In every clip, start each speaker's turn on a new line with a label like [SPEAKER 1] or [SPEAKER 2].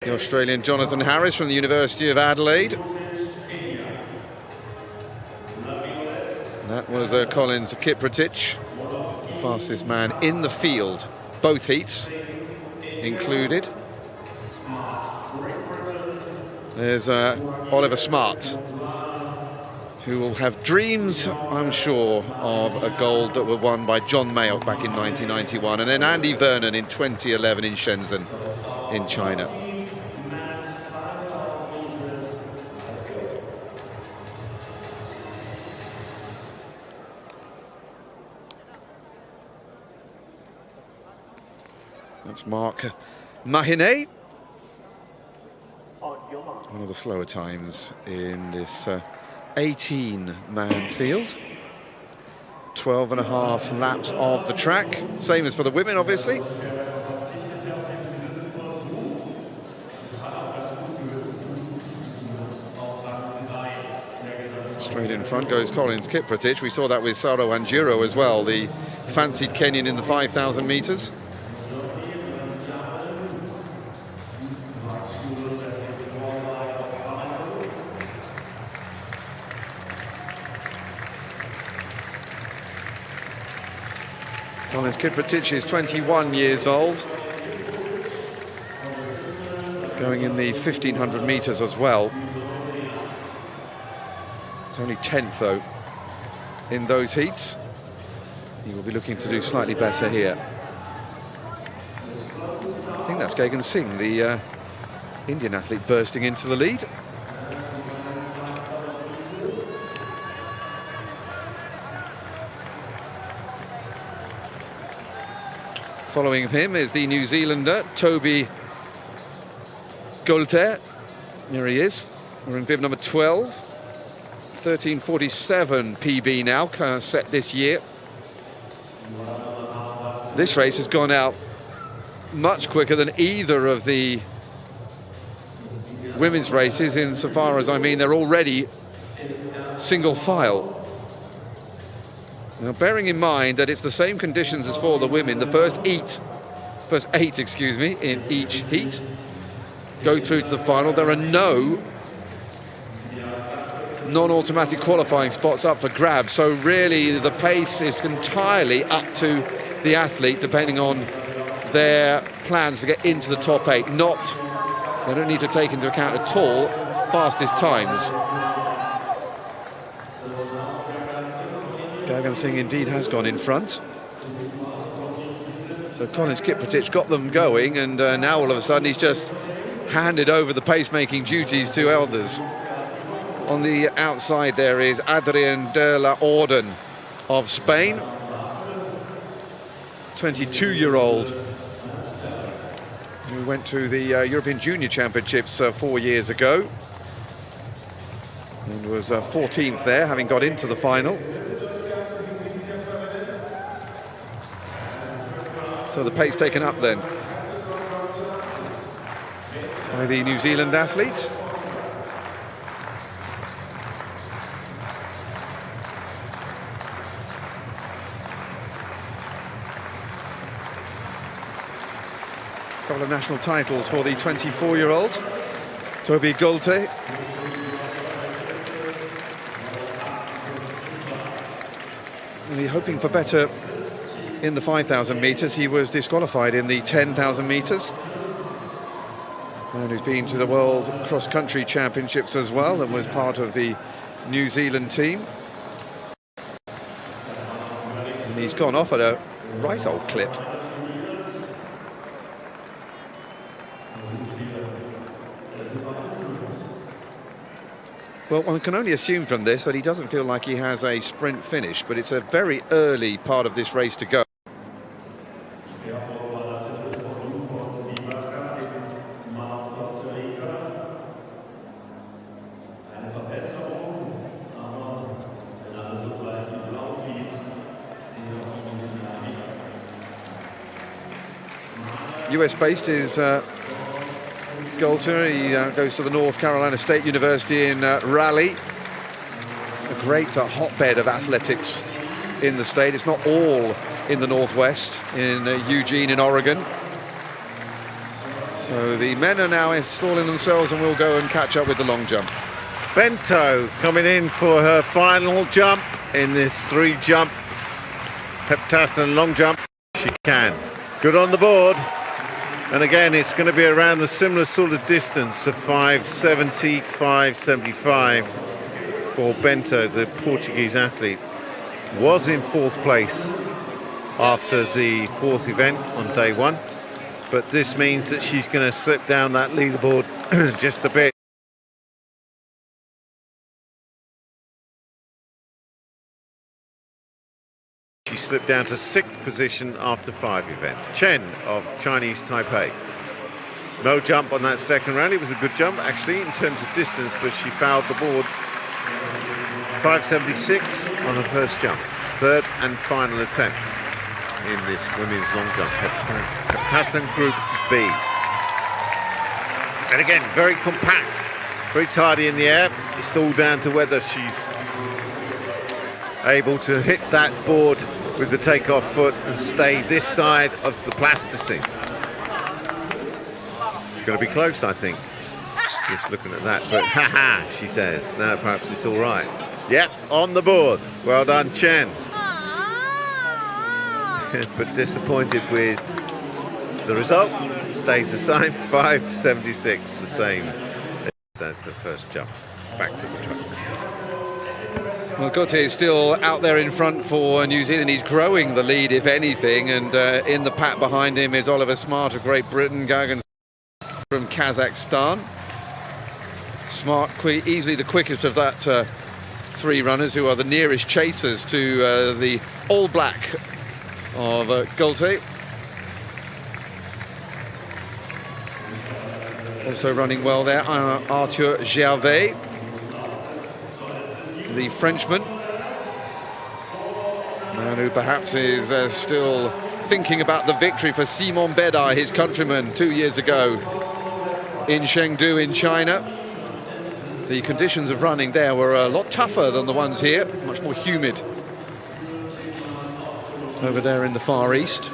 [SPEAKER 1] The Australian Jonathan Harris from the University of Adelaide. And that was Collins Kiprotich, fastest man in the field, both heats included. There's Oliver Smart, who will have dreams, I'm sure, of a gold that were won by John Mayok back in 1991, and then Andy Vernon in 2011 in Shenzhen in China. That's Mark Mahine. One of the slower times in this 18-man field. 12.5 laps of the track. Same as for the women, obviously. Straight in front goes Collins Kiprotich. We saw that with Saro Wanjiru as well, the fancied Kenyan in the 5,000 metres. Collins Kiprotich is 21 years old, going in the 1,500 metres as well. It's only 10th though in those heats. He will be looking to do slightly better here. I think that's Gagan Singh, the Indian athlete, bursting into the lead. Following him is the New Zealander, Toby Golter. Here he is, wearing bib number 12. 13:47 PB now, set this year. This race has gone out much quicker than either of the women's races, insofar as, I mean, they're already single file. Now, bearing in mind that it's the same conditions as for the women, the first eight, excuse me, in each heat go through to the final. There are no non-automatic qualifying spots up for grabs, so really the pace is entirely up to the athlete, depending on their plans to get into the top 8. They don't need to take into account at all fastest times. Gagan Singh indeed has gone in front. So Collins Kiprotich got them going, and now all of a sudden he's just handed over the pacemaking duties to others. On the outside there is Adrian de la Orden of Spain, 22-year-old, who went to the European Junior Championships 4 years ago and was 14th there, having got into the final. So the pace taken up then by the New Zealand athlete. A couple of national titles for the 24-year-old, Toby Golte. Really hoping for better in the 5,000 metres. He was disqualified in the 10,000 metres. And he's been to the World Cross-Country Championships as well, and was part of the New Zealand team. And he's gone off at a right old clip. Well, one can only assume from this that he doesn't feel like he has a sprint finish, but it's a very early part of this race to go. US-based is Golter. He goes to the North Carolina State University in Raleigh. A great hotbed of athletics in the state. It's not all in the Northwest, in Eugene in Oregon. So the men are now installing themselves, and we'll go and catch up with the long jump.
[SPEAKER 2] Bento coming in for her final jump in this 3-jump heptathlon long jump. She can. Good on the board. And again, it's going to be around the similar sort of distance of 570, 575 for Bento, the Portuguese athlete. Was in 4th place after the 4th event on day 1. But this means that she's going to slip down that leaderboard just a bit. She slipped down to 6th position after 5 event. Chen of Chinese Taipei. No jump on that second round. It was a good jump actually in terms of distance, but she fouled the board. 576 on her first jump. 3rd and final attempt in this women's long jump heptathlon Group B. And again, very compact, very tidy in the air. It's all down to whether she's able to hit that board with the takeoff foot and stay this side of the plasticine. It's going to be close, I think, just looking at that. But haha, she says, no, perhaps it's all right. Yep, on the board. Well done, Chen. But disappointed with the result. Stays the same, 576, the same as the first jump. Back to the truck.
[SPEAKER 1] Well, Gautier is still out there in front for New Zealand. He's growing the lead, if anything, and in the pack behind him is Oliver Smart of Great Britain, Gagan from Kazakhstan. Smart, easily the quickest of that 3 runners, who are the nearest chasers to the All Black of Gautier. Also running well there, Arthur Gervais, the Frenchman, and who perhaps is still thinking about the victory for Simon Bedai, his countryman, 2 years ago in Chengdu in China. The conditions of running there were a lot tougher than the ones here, much more humid over there in the Far East.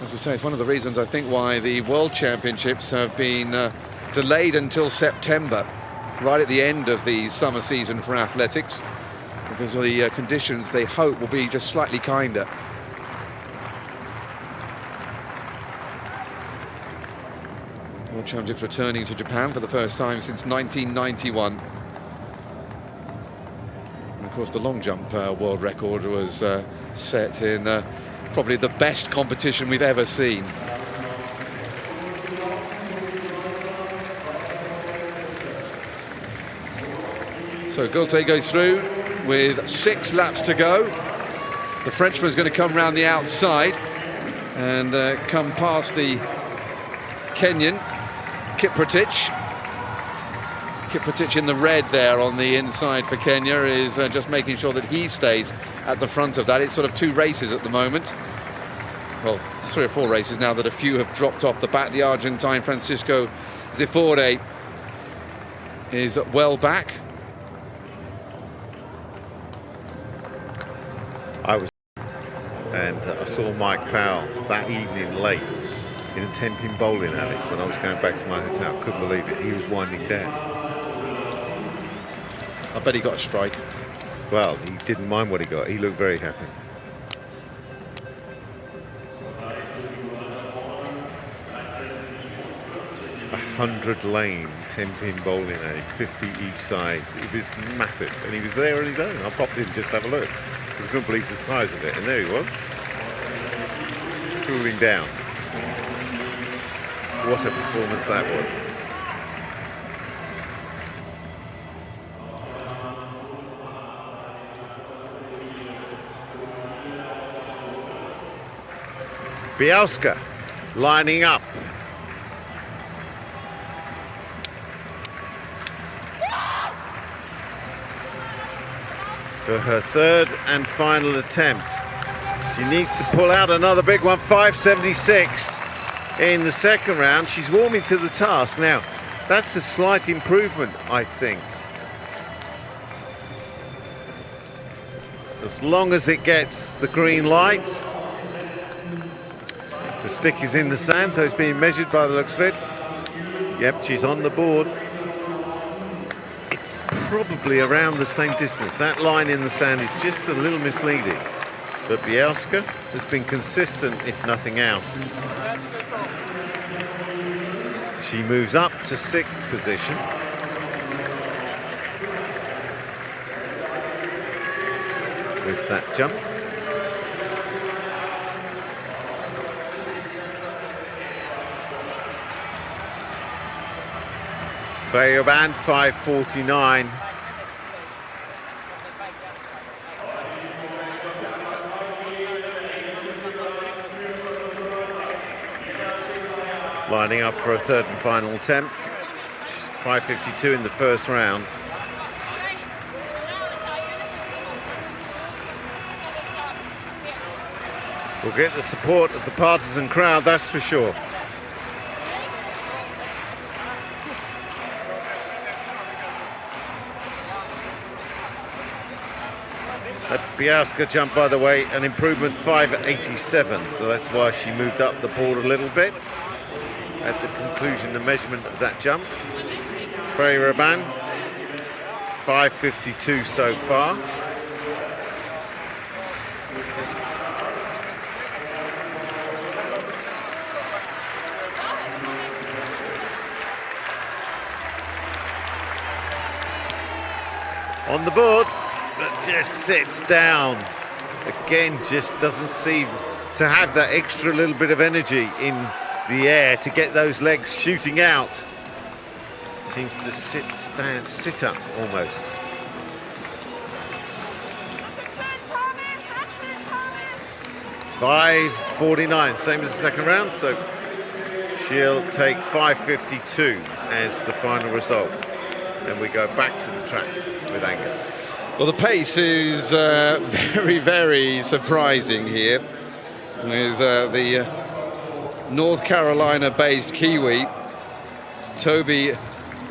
[SPEAKER 1] As we say, it's one of the reasons, I think, why the World Championships have been delayed until September, right at the end of the summer season for athletics, because of the conditions they hope will be just slightly kinder. World Championships returning to Japan for the first time since 1991. And of course, the long jump world record was set in probably the best competition we've ever seen. So Gautier goes through with 6 laps to go. The Frenchman's going to come round the outside and come past the Kenyan, Kiprotich. Kiprotich in the red there on the inside for Kenya is just making sure that he stays at the front of that. It's sort of 2 races at the moment. Well, 3 or 4 races now that a few have dropped off the back. The Argentine Francisco Zifore is well back.
[SPEAKER 2] I saw Mike Powell that evening late in a 10-pin bowling alley when I was going back to my hotel. Couldn't believe it. He was winding down.
[SPEAKER 1] I bet he got a strike.
[SPEAKER 2] Well, he didn't mind what he got. He looked very happy. A 100-lane 10-pin bowling alley, 50 each side. It was massive, and he was there on his own. I popped in just to have a look because I couldn't believe the size of it, and there he was, cooling down. What a performance that was. Bielska lining up. For her 3rd and final attempt. She needs to pull out another big one, 576 in the second round. She's warming to the task. Now, that's a slight improvement, I think. As long as it gets the green light. The stick is in the sand, so it's being measured by the looks of it. Yep, she's on the board. It's probably around the same distance. That line in the sand is just a little misleading. But Bielska has been consistent, if nothing else. She moves up to 6th position. With that jump. Band 5:49. Lining up for a third and final attempt. 5:52 in the first round. We'll get the support of the partisan crowd, that's for sure. That Bielska jump, by the way, an improvement 5:87, so that's why she moved up the board a little bit at the conclusion, the measurement of that jump. Band 5:52 so far. On the board, but just sits down. Again, just doesn't seem to have that extra little bit of energy in the air to get those legs shooting out. Seems to sit up almost. $5.49, same as the second round, so she'll take 5:52 as the final result. Then we go back to the track with Angus.
[SPEAKER 1] Well, the pace is very, very surprising here with the North Carolina-based Kiwi, Toby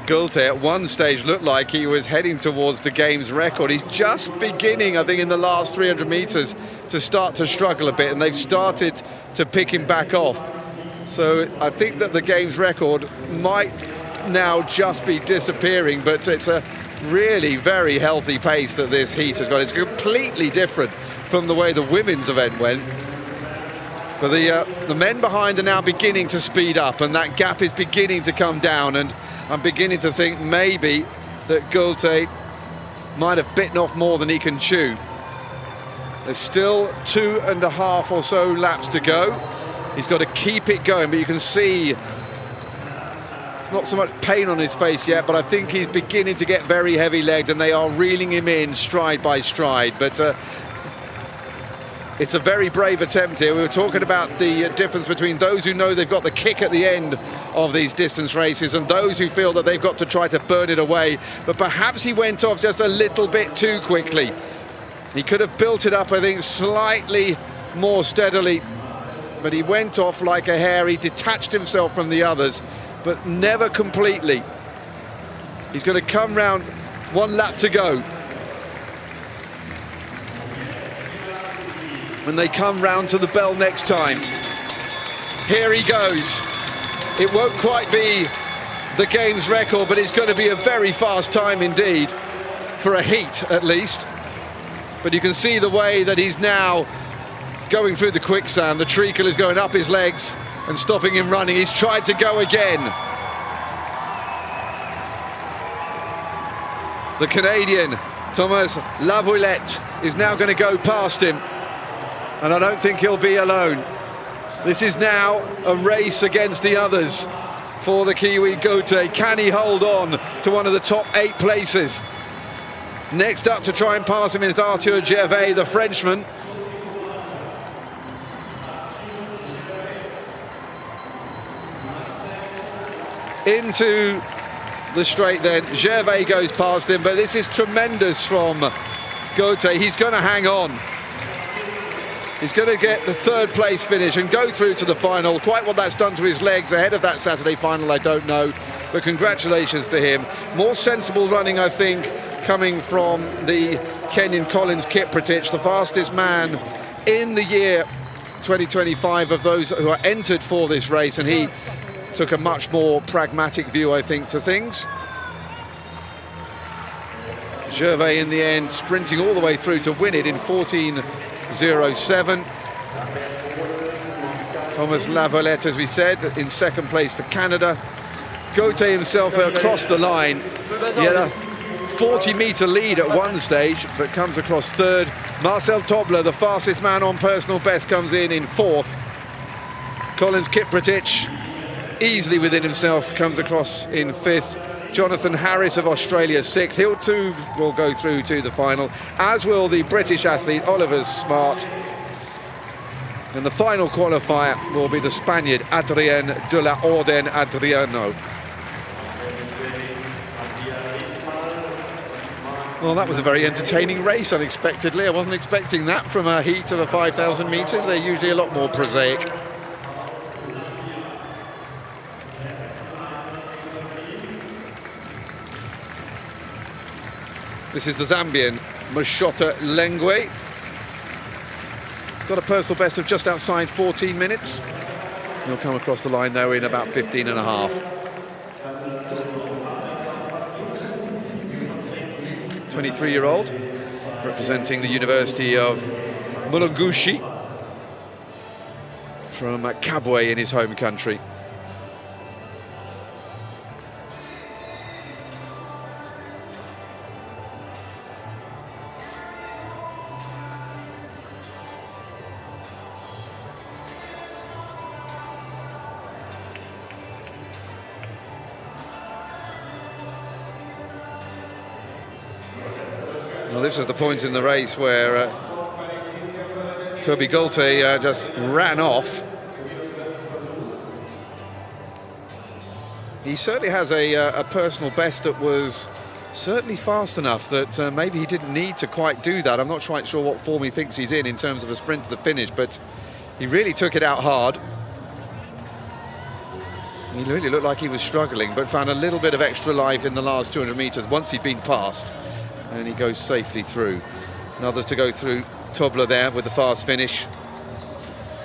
[SPEAKER 1] Gulte. At one stage looked like he was heading towards the game's record. He's just beginning, I think, in the last 300 meters to start to struggle a bit, and they've started to pick him back off. So I think that the game's record might now just be disappearing, but it's a really very healthy pace that this heat has got. It's completely different from the way the women's event went. But the men behind are now beginning to speed up, and that gap is beginning to come down, and I'm beginning to think maybe that Gulte might have bitten off more than he can chew. There's still 2.5 or so laps to go. He's got to keep it going, but you can see not so much pain on his face yet, but I think he's beginning to get very heavy-legged, and they are reeling him in stride by stride. But it's a very brave attempt here. We were talking about the difference between those who know they've got the kick at the end of these distance races and those who feel that they've got to try to burn it away. But perhaps he went off just a little bit too quickly. He could have built it up, I think, slightly more steadily, but he went off like a hare. He detached himself from the others, but never completely. He's going to come round, 1 lap to go. When they come round to the bell next time, here he goes. It won't quite be the game's record, but it's going to be a very fast time indeed, for a heat at least. But you can see the way that he's now going through the quicksand. The treacle is going up his legs and stopping him running. He's tried to go again. The Canadian, Thomas Laviolette, is now going to go past him. And I don't think he'll be alone. This is now a race against the others for the Kiwi Gulte. Can he hold on to one of the top 8 places? Next up to try and pass him is Arthur Gervais, the Frenchman. Into the straight then, Gervais goes past him, but this is tremendous from Gulte. He's going to hang on. He's going to get the 3rd place finish and go through to the final. Quite what that's done to his legs ahead of that Saturday final, I don't know, but congratulations to him. More sensible running, I think, coming from the Kenyan Collins Kiprotich, the fastest man in the year 2025 of those who are entered for this race, and he took a much more pragmatic view, I think, to things. Gervais in the end sprinting all the way through to win it in 14.07. Thomas Lavalette, as we said, in second place for Canada. Gauthier himself across the line. He had a 40-metre lead at one stage, but comes across third. Marcel Tobler, the fastest man on personal best, comes in fourth. Collins Kiprotich, easily within himself, comes across in fifth. Jonathan Harris of Australia, sixth. He too will go through to the final, as will the British athlete Oliver Smart. And the final qualifier will be the Spaniard Adrien de la Orden Adriano. Well, that was a very entertaining race, unexpectedly. I wasn't expecting that from a heat of 5,000 metres. They're usually a lot more prosaic. This is the Zambian, Mashota Lengwe. He's got a personal best of just outside 14 minutes. He'll come across the line, though, in about 15 and a half. 23-year-old, representing the University of Mulungushi from Kabwe in his home country. Well, this was the point in the race where Toby Gaultier just ran off. He certainly has a personal best that was certainly fast enough that maybe he didn't need to quite do that. I'm not quite sure what form he thinks he's in terms of a sprint to the finish, but he really took it out hard. He really looked like he was struggling, but found a little bit of extra life in the last 200 metres once he'd been passed. And he goes safely through. And others to go through. Tobler there with the fast finish,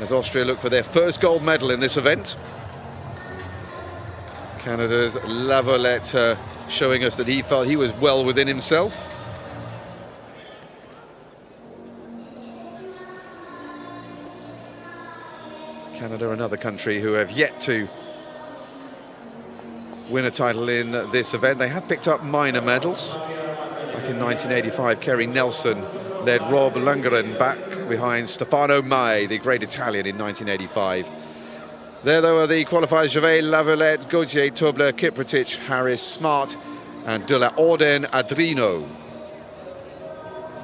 [SPEAKER 1] as Austria look for their first gold medal in this event. Canada's Lavalette showing us that he felt he was well within himself. Canada, another country who have yet to win a title in this event. They have picked up minor medals. Back in 1985, Kerry Nelson led Rob Lundgren back behind Stefano Mai, the great Italian, in 1985. There, though, are the qualifiers: Gervais, Lavalette, Gauthier, Tobler, Kiprotich, Harris, Smart, and de la Orden Adrino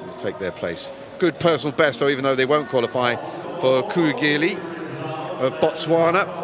[SPEAKER 1] will take their place. Good personal best, though, even though they won't qualify, for Kugeli of Botswana.